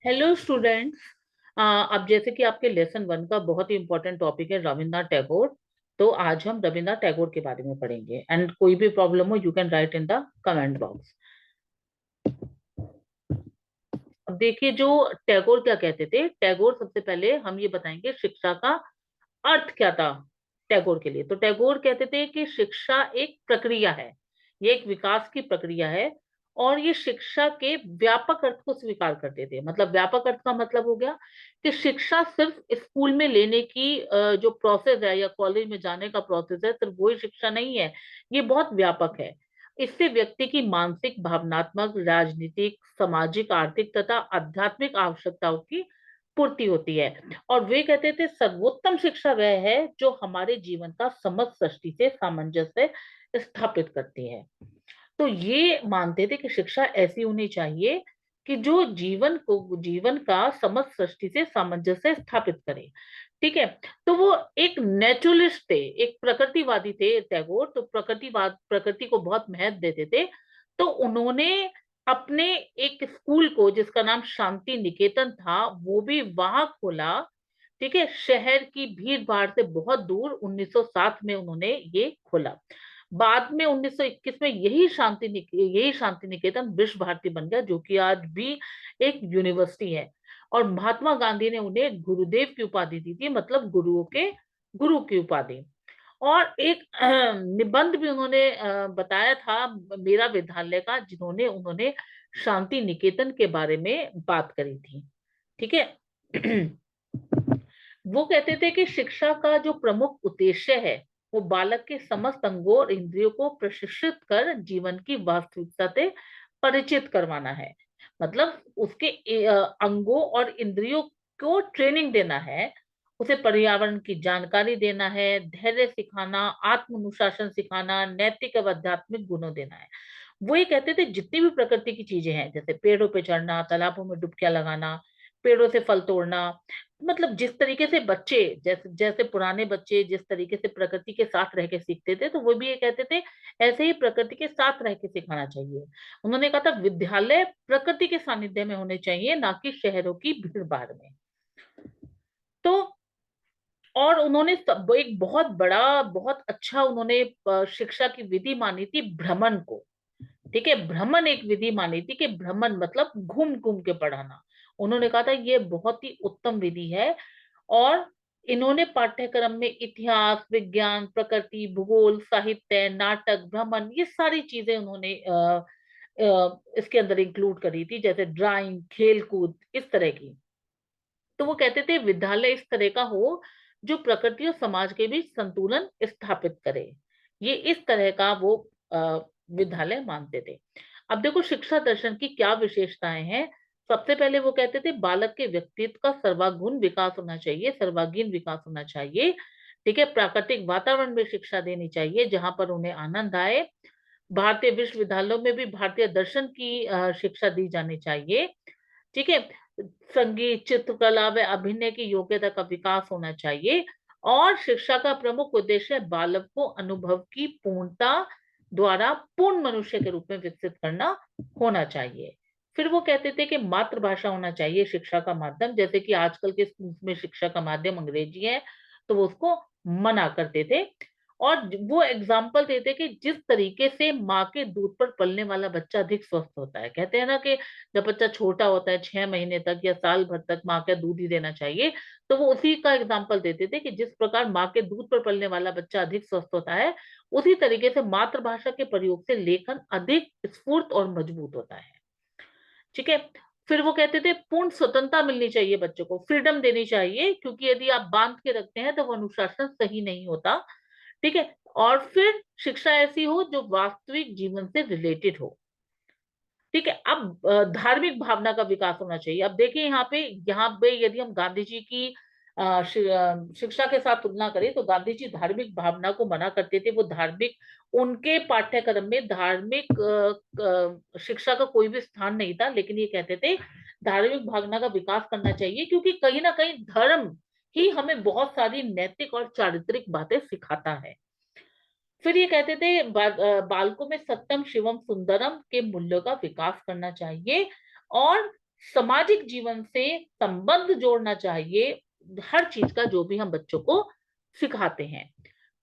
Hello students. अब जैसे कि आपके लेसन वन का बहुत ही इंपॉर्टेंट टॉपिक है रविन्द्रनाथ टैगोर। तो आज हम रविन्द्रनाथ टैगोर के बारे में पढ़ेंगे एंड कोई भी प्रॉब्लम हो you can write in the comment box. अब देखिए, जो टैगोर क्या कहते थे। टैगोर, सबसे पहले हम ये बताएंगे शिक्षा का अर्थ क्या था टैगोर के लिए। तो टैगोर कहते थे कि शिक्षा एक प्रक्रिया है, ये एक विकास की प्रक्रिया है। और ये शिक्षा के व्यापक अर्थ को स्वीकार करते थे। मतलब व्यापक अर्थ का मतलब हो गया कि शिक्षा सिर्फ स्कूल में लेने की जो प्रोसेस है या कॉलेज में जाने का प्रोसेस है, सिर्फ वही शिक्षा नहीं है। ये बहुत व्यापक है। इससे व्यक्ति की मानसिक, भावनात्मक, राजनीतिक, सामाजिक, आर्थिक तथा आध्यात्मिक आवश्यकताओं की पूर्ति होती है। और वे कहते थे सर्वोत्तम शिक्षा वह है जो हमारे जीवन का समस्त सृष्टि से सामंजस्य स्थापित करती है। तो ये मानते थे कि शिक्षा ऐसी होनी चाहिए कि जो जीवन का समस्त सृष्टि से सामंजस्य स्थापित करे। ठीक है। तो वो एक नेचुरलिस्ट थे, एक प्रकृतिवादी थे टैगोर। तो प्रकृति को बहुत महत्व देते थे। तो उन्होंने अपने एक स्कूल को, जिसका नाम शांति निकेतन था, वो भी वहां खोला। ठीक है, शहर की भीड़ भाड़ से बहुत दूर 1907 में उन्होंने ये खोला। बाद में 1921 में यही शांति निकेतन विश्व भारती बन गया, जो कि आज भी एक यूनिवर्सिटी है। और महात्मा गांधी ने उन्हें गुरुदेव की उपाधि दी थी, मतलब गुरुओं के गुरु की उपाधि। और एक निबंध भी उन्होंने बताया था मेरा विद्यालय का, जिन्होंने उन्होंने शांति निकेतन के बारे में बात करी थी। ठीक है। वो कहते थे कि शिक्षा का जो प्रमुख उद्देश्य है वो बालक के समस्त अंगों और इंद्रियों को प्रशिक्षित कर जीवन की वास्तविकता से परिचित करवाना है। मतलब उसके अंगों और इंद्रियों को ट्रेनिंग देना है। उसे पर्यावरण की जानकारी देना है, धैर्य सिखाना, आत्म अनुशासन सिखाना, नैतिक एवं आध्यात्मिक गुणों देना है। वो ये कहते थे जितनी भी प्रकृति की चीजें हैं, जैसे पेड़ों पे चढ़ना, तालाबों में डुबकियां लगाना, पेड़ों से फल तोड़ना, मतलब जिस तरीके से बच्चे, जैसे जैसे पुराने बच्चे जिस तरीके से प्रकृति के साथ रह के सीखते थे, तो वो भी ये कहते थे ऐसे ही प्रकृति के साथ रह के सिखाना चाहिए। उन्होंने कहा था विद्यालय प्रकृति के सानिध्य में होने चाहिए, ना कि शहरों की भीड़ भाड़ में। तो और उन्होंने एक बहुत बड़ा, बहुत अच्छा उन्होंने शिक्षा की विधि मानी थी भ्रमण को। ठीक है, भ्रमण एक विधि मानी थी कि भ्रमण मतलब घूम घूम के पढ़ाना। उन्होंने कहा था ये बहुत ही उत्तम विधि है। और इन्होंने पाठ्यक्रम में इतिहास, विज्ञान, प्रकृति, भूगोल, साहित्य, नाटक, भ्रमण, ये सारी चीजें उन्होंने इसके अंदर इंक्लूड करी थी, जैसे ड्राइंग, खेल कूद, इस तरह की। तो वो कहते थे विद्यालय इस तरह का हो जो प्रकृति और समाज के बीच संतुलन स्थापित करे। ये इस तरह का वो विद्यालय मानते थे। अब देखो शिक्षा दर्शन की क्या विशेषताएं हैं। सबसे पहले वो कहते थे बालक के व्यक्तित्व का सर्वांगीण विकास होना चाहिए, सर्वांगीण विकास होना चाहिए। ठीक है, प्राकृतिक वातावरण में शिक्षा देनी चाहिए जहां पर उन्हें आनंद आए। भारतीय विश्वविद्यालयों में भी भारतीय दर्शन की शिक्षा दी जानी चाहिए। ठीक है, संगीत, चित्रकला व अभिनय की योग्यता का विकास होना चाहिए। और शिक्षा का प्रमुख उद्देश्य बालक को अनुभव की पूर्णता द्वारा पूर्ण मनुष्य के रूप में विकसित करना होना चाहिए। फिर वो कहते थे कि मातृभाषा होना चाहिए शिक्षा का माध्यम। जैसे कि आजकल के स्कूल में शिक्षा का माध्यम अंग्रेजी है, तो वो उसको मना करते थे। और वो एग्जाम्पल देते कि जिस तरीके से माँ के दूध पर पलने वाला बच्चा अधिक स्वस्थ होता है। कहते हैं ना कि जब बच्चा छोटा होता है 6 महीने तक या साल भर तक माँ का दूध ही देना चाहिए, तो वो उसी का एग्जाम्पल देते थे कि जिस प्रकार माँ के दूध पर पलने वाला बच्चा अधिक स्वस्थ होता है, उसी तरीके से मातृभाषा के प्रयोग से लेखन अधिक स्फूर्त और मजबूत होता है। ठीक है। फिर वो कहते थे पूर्ण स्वतंत्रता मिलनी चाहिए, बच्चों को फ्रीडम देनी चाहिए, क्योंकि यदि आप बांध के रखते हैं तो वो अनुशासन सही नहीं होता। ठीक है। और फिर शिक्षा ऐसी हो जो वास्तविक जीवन से रिलेटेड हो। ठीक है। अब धार्मिक भावना का विकास होना चाहिए। अब देखिए यहाँ पे यदि हम गांधी जी की शिक्षा के साथ तुलना करें, तो गांधी जी धार्मिक भावना को मना करते थे। वो धार्मिक, उनके पाठ्यक्रम में धार्मिक शिक्षा का कोई भी स्थान नहीं था। लेकिन ये कहते थे धार्मिक भावना का विकास करना चाहिए, क्योंकि कहीं ना कहीं धर्म ही हमें बहुत सारी नैतिक और चारित्रिक बातें सिखाता है। फिर ये कहते थे बालकों में सत्यम, शिवम, सुंदरम के मूल्यों का विकास करना चाहिए। और सामाजिक जीवन से संबंध जोड़ना चाहिए हर चीज का, जो भी हम बच्चों को सिखाते हैं।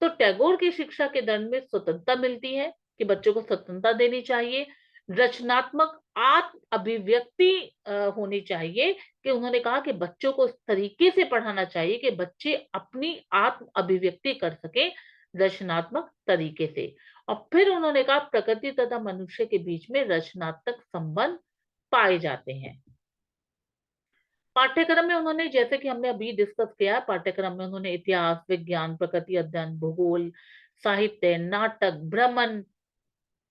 तो टैगोर की शिक्षा के दंड में स्वतंत्रता मिलती है कि बच्चों को स्वतंत्रता देनी चाहिए, रचनात्मक आत्म अभिव्यक्ति होनी चाहिए, कि उन्होंने कहा कि बच्चों को इस तरीके से पढ़ाना चाहिए कि बच्चे अपनी आत्म अभिव्यक्ति कर सके रचनात्मक तरीके से। और फिर उन्होंने कहा प्रकृति तथा मनुष्य के बीच में रचनात्मक संबंध पाए जाते हैं। पाठ्यक्रम में उन्होंने, जैसे कि हमने अभी डिस्कस किया, पाठ्यक्रम में उन्होंने इतिहास, विज्ञान, प्रकृति अध्ययन, भूगोल, साहित्य, नाटक, भ्रमण,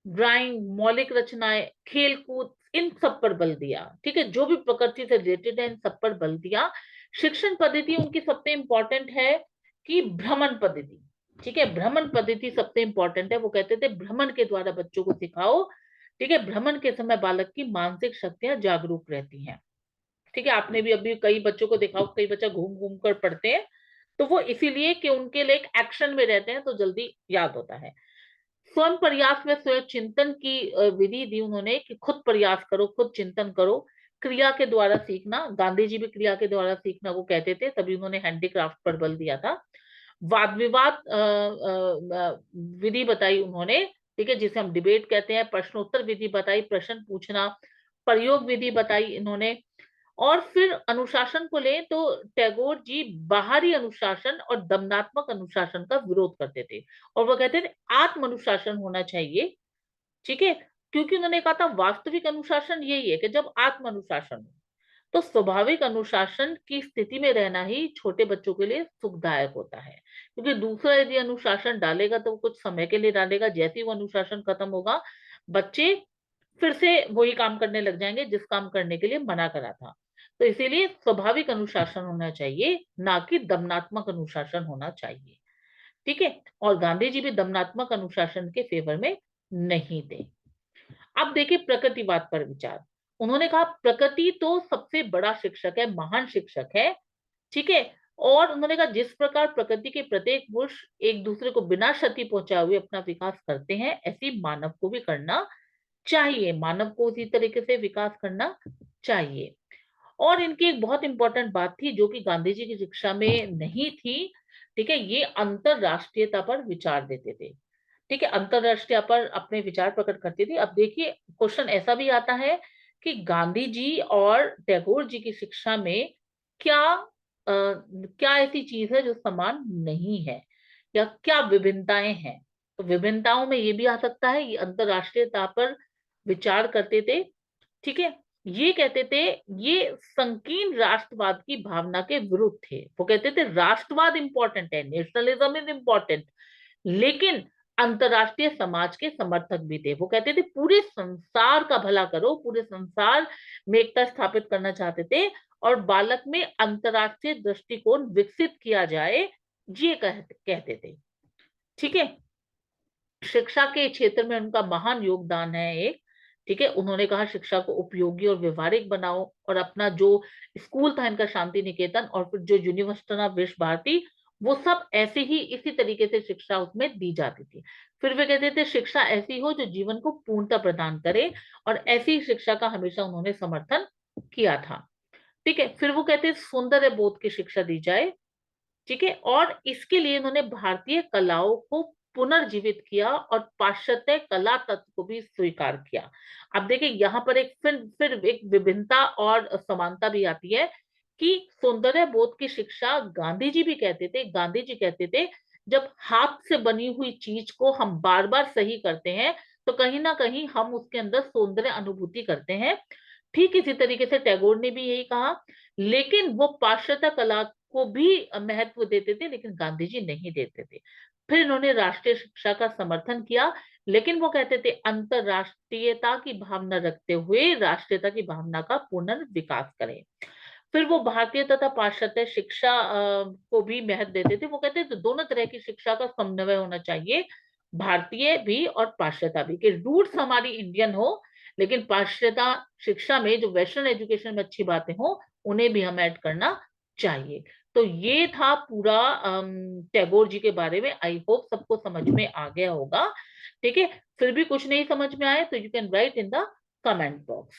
ड्राइंग, मौलिक रचनाएं, खेलकूद, इन सब पर बल दिया। ठीक है, जो भी प्रकृति से रिलेटेड है इन सब पर बल दिया। शिक्षण पद्धति उनकी सबसे इंपॉर्टेंट है कि भ्रमण पद्धति। ठीक है, भ्रमण पद्धति सबसे इंपॉर्टेंट है। वो कहते थे भ्रमण के द्वारा बच्चों को सिखाओ। ठीक है, भ्रमण के समय बालक की मानसिक शक्तियां जागरूक रहती हैं। ठीक है, आपने भी अभी कई बच्चों को देखा हो, कई बच्चे घूम घूम कर पढ़ते हैं, तो वो इसीलिए कि उनके लिए एक एक्शन में रहते हैं तो जल्दी याद होता है। स्वयं प्रयास में स्वयं चिंतन की विधि दी उन्होंने, कि खुद प्रयास करो, खुद चिंतन करो, क्रिया के द्वारा सीखना। गांधी जी भी क्रिया के द्वारा सीखना को कहते थे, तभी उन्होंने हैंडीक्राफ्ट पर बल दिया था। वाद विवाद विधि बताई उन्होंने, ठीक है, जिसे हम डिबेट कहते हैं। प्रश्नोत्तर विधि बताई, प्रश्न पूछना। प्रयोग विधि बताई इन्होंने। और फिर अनुशासन को लें तो टैगोर जी बाहरी अनुशासन और दमनात्मक अनुशासन का विरोध करते थे, और वो कहते थे आत्म अनुशासन होना चाहिए। ठीक है, क्योंकि उन्होंने कहा था वास्तविक अनुशासन यही है कि जब आत्म अनुशासन हो, तो स्वाभाविक अनुशासन की स्थिति में रहना ही छोटे बच्चों के लिए सुखदायक होता है। क्योंकि दूसरा यदि अनुशासन डालेगा तो वो कुछ समय के लिए डालेगा, जैसे ही वो अनुशासन खत्म होगा बच्चे फिर से वही काम करने लग जाएंगे जिस काम करने के लिए मना करा था। तो इसीलिए स्वाभाविक अनुशासन होना चाहिए, ना कि दमनात्मक अनुशासन होना चाहिए। ठीक है, और गांधी जी भी दमनात्मक अनुशासन के फेवर में नहीं थे। अब देखिए प्रकृतिवाद पर विचार। उन्होंने कहा प्रकृति तो सबसे बड़ा शिक्षक है, महान शिक्षक है। ठीक है, और उन्होंने कहा जिस प्रकार प्रकृति के प्रत्येक पुरुष एक दूसरे को बिना क्षति पहुंचाए हुए अपना विकास करते हैं, ऐसी मानव को भी करना चाहिए, मानव को उसी तरीके से विकास करना चाहिए। और इनकी एक बहुत इंपॉर्टेंट बात थी जो कि गांधी जी की शिक्षा में नहीं थी। ठीक है, ये अंतरराष्ट्रीयता पर विचार देते थे। ठीक है, अंतरराष्ट्रीय पर अपने विचार प्रकट करते थे। अब देखिए क्वेश्चन ऐसा भी आता है कि गांधी जी और टैगोर जी की शिक्षा में क्या क्या ऐसी चीज है जो समान नहीं है, या क्या विभिन्नताएं हैं। तो विभिन्नताओं में ये भी आ सकता है, ये अंतरराष्ट्रीयता पर विचार करते थे। ठीक है, ये कहते थे ये संकीर्ण राष्ट्रवाद की भावना के विरुद्ध थे। वो कहते थे राष्ट्रवाद इंपॉर्टेंट है, नेशनलिज्म इज इंपॉर्टेंट, लेकिन अंतरराष्ट्रीय समाज के समर्थक भी थे। वो कहते थे पूरे संसार का भला करो, पूरे संसार में एकता स्थापित करना चाहते थे, और बालक में अंतरराष्ट्रीय दृष्टिकोण विकसित किया जाए, ये कहते थे। ठीक है, शिक्षा के क्षेत्र में उनका महान योगदान है एक। ठीक है, उन्होंने कहा शिक्षा को उपयोगी और व्यवहारिक बनाओ, और अपना जो स्कूल था इनका शांति निकेतन, और फिर जो यूनिवर्सिटी था विश्व भारती, वो सब ऐसे ही इसी तरीके से शिक्षा उसमें दी जाती थी। फिर वे कहते थे शिक्षा ऐसी हो जो जीवन को पूर्णता प्रदान करे, और ऐसी शिक्षा का हमेशा उन्होंने समर्थन किया था। ठीक है, फिर वो कहते हैं सौंदर्य बोध की शिक्षा दी जाए। ठीक है, और इसके लिए इन्होंने भारतीय कलाओं को पुनर्जीवित किया और पाश्चात्य कला तत्व को भी स्वीकार किया। अब देखिए यहाँ पर एक फिर एक विभिन्नता और समानता भी आती है, कि सौंदर्य बोध की शिक्षा गांधी जी भी कहते थे। गांधी जी कहते थे जब हाथ से बनी हुई चीज को हम बार बार सही करते हैं, तो कहीं ना कहीं हम उसके अंदर सौंदर्य अनुभूति करते हैं। ठीक इसी तरीके से टैगोर ने भी यही कहा, लेकिन वो पाश्चात्य कला को भी महत्व देते थे, लेकिन गांधी जी नहीं देते थे। फिर इन्होंने राष्ट्रीय शिक्षा का समर्थन किया, लेकिन वो कहते थे अंतरराष्ट्रीयता की भावना रखते हुए राष्ट्रीयता की भावना का पुनर्विकास करें। फिर वो भारतीय तथा पाश्चात्य शिक्षा को भी महत्व देते थे। वो कहते थे दोनों तरह की शिक्षा का समन्वय होना चाहिए, भारतीय भी और पाश्चात्य भी, कि रूट्स हमारी इंडियन हो, लेकिन पाश्चात्य शिक्षा में जो वेस्टर्न एजुकेशन में अच्छी बातें हो उन्हें भी हम ऐड करना चाहिए। तो ये था पूरा टैगोर जी के बारे में। आई होप सबको समझ में आ गया होगा। ठीक है, फिर भी कुछ नहीं समझ में आए तो you can write in the comment box.